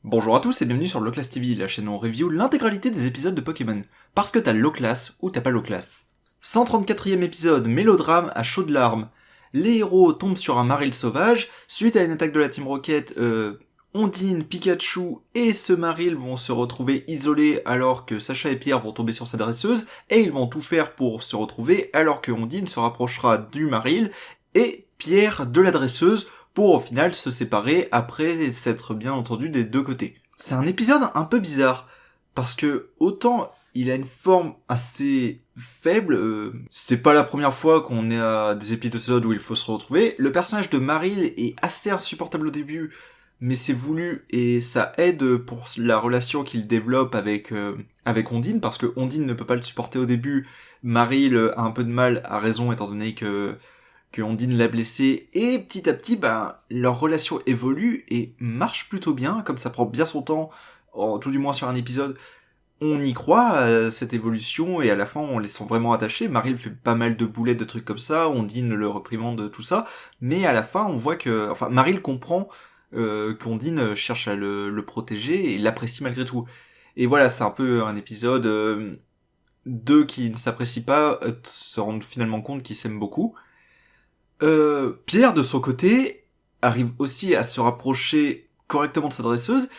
Bonjour à tous et bienvenue sur Loclass TV, la chaîne où on review l'intégralité des épisodes de Pokémon, parce que t'as Loclass ou t'as pas Loclass. 134e épisode, mélodrame à chaudes larmes. Les héros tombent sur un Marill sauvage, suite à une attaque de la Team Rocket, Ondine, Pikachu et ce Marill vont se retrouver isolés alors que Sacha et Pierre vont tomber sur sa dresseuse, et ils vont tout faire pour se retrouver alors que Ondine se rapprochera du Marill, et Pierre de la dresseuse, pour au final se séparer après s'être bien entendu des deux côtés. C'est un épisode un peu bizarre, parce que autant il a une forme assez faible, c'est pas la première fois qu'on est à des épisodes où il faut se retrouver, le personnage de Marill est assez insupportable au début, mais c'est voulu et ça aide pour la relation qu'il développe avec Ondine, parce que Ondine ne peut pas le supporter au début, Marill a un peu de mal, à raison étant donné que Ondine l'a blessé, et petit à petit, leur relation évolue et marche plutôt bien, comme ça prend bien son temps, tout du moins sur un épisode, on y croit à cette évolution, et à la fin on les sent vraiment attachés. Marill fait pas mal de boulettes, de trucs comme ça, Ondine le réprimande, tout ça, mais à la fin on voit que, Marill comprend qu'Ondine cherche à le protéger, et l'apprécie malgré tout. Et voilà, c'est un peu un épisode, deux qui ne s'apprécient pas, se rendent finalement compte qu'ils s'aiment beaucoup. Pierre, de son côté, arrive aussi à se rapprocher correctement de sa dresseuse,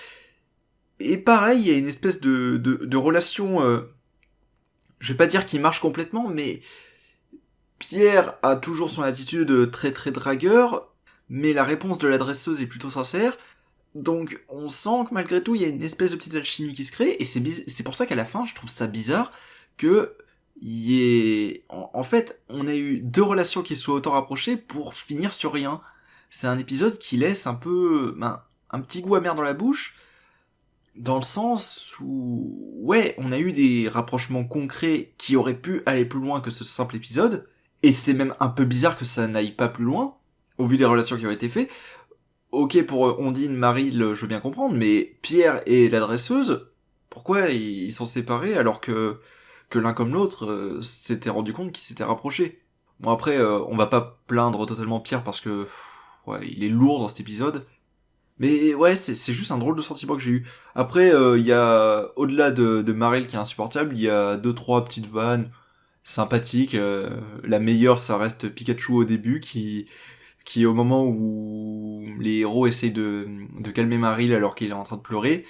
et pareil, il y a une espèce de relation, je vais pas dire qu'il marche complètement, mais Pierre a toujours son attitude très très dragueur, mais la réponse de la dresseuse est plutôt sincère, donc on sent que malgré tout, il y a une espèce de petite alchimie qui se crée, et c'est pour ça qu'à la fin, je trouve ça bizarre que en fait, on a eu deux relations qui soient autant rapprochées pour finir sur rien. C'est un épisode qui laisse un peu, un petit goût amer dans la bouche, dans le sens où, ouais, on a eu des rapprochements concrets qui auraient pu aller plus loin que ce simple épisode, et c'est même un peu bizarre que ça n'aille pas plus loin, au vu des relations qui ont été faites. Ok, pour Ondine, Marill, je veux bien comprendre, mais Pierre et la dresseuse, pourquoi ils sont séparés alors que l'un comme l'autre s'était rendu compte qu'ils s'étaient rapprochés. Bon après, on va pas plaindre totalement Pierre parce que ouais, il est lourd dans cet épisode. Mais ouais, c'est juste un drôle de sentiment que j'ai eu. Après, il y a, au-delà de Marill qui est insupportable, il y a deux trois petites vannes sympathiques. La meilleure, ça reste Pikachu au début qui au moment où les héros essayent de calmer Marill alors qu'il est en train de pleurer,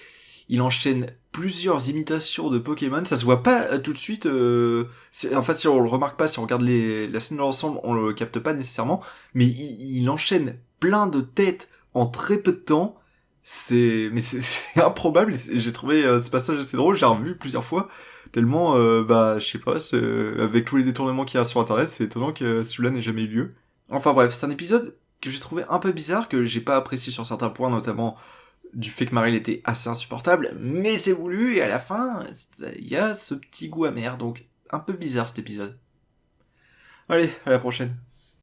il enchaîne plusieurs imitations de Pokémon, ça se voit pas tout de suite, en fait si on le remarque pas, si on regarde la scène dans l'ensemble, on le capte pas nécessairement, mais il enchaîne plein de têtes en très peu de temps, c'est improbable, j'ai trouvé ce passage assez drôle, j'ai revu plusieurs fois, tellement, je sais pas, avec tous les détournements qu'il y a sur internet, c'est étonnant que celui-là n'ait jamais eu lieu. Enfin bref, c'est un épisode que j'ai trouvé un peu bizarre, que j'ai pas apprécié sur certains points, notamment du fait que Marill était assez insupportable, mais c'est voulu, et à la fin, il y a ce petit goût amer, donc un peu bizarre cet épisode. Allez, à la prochaine.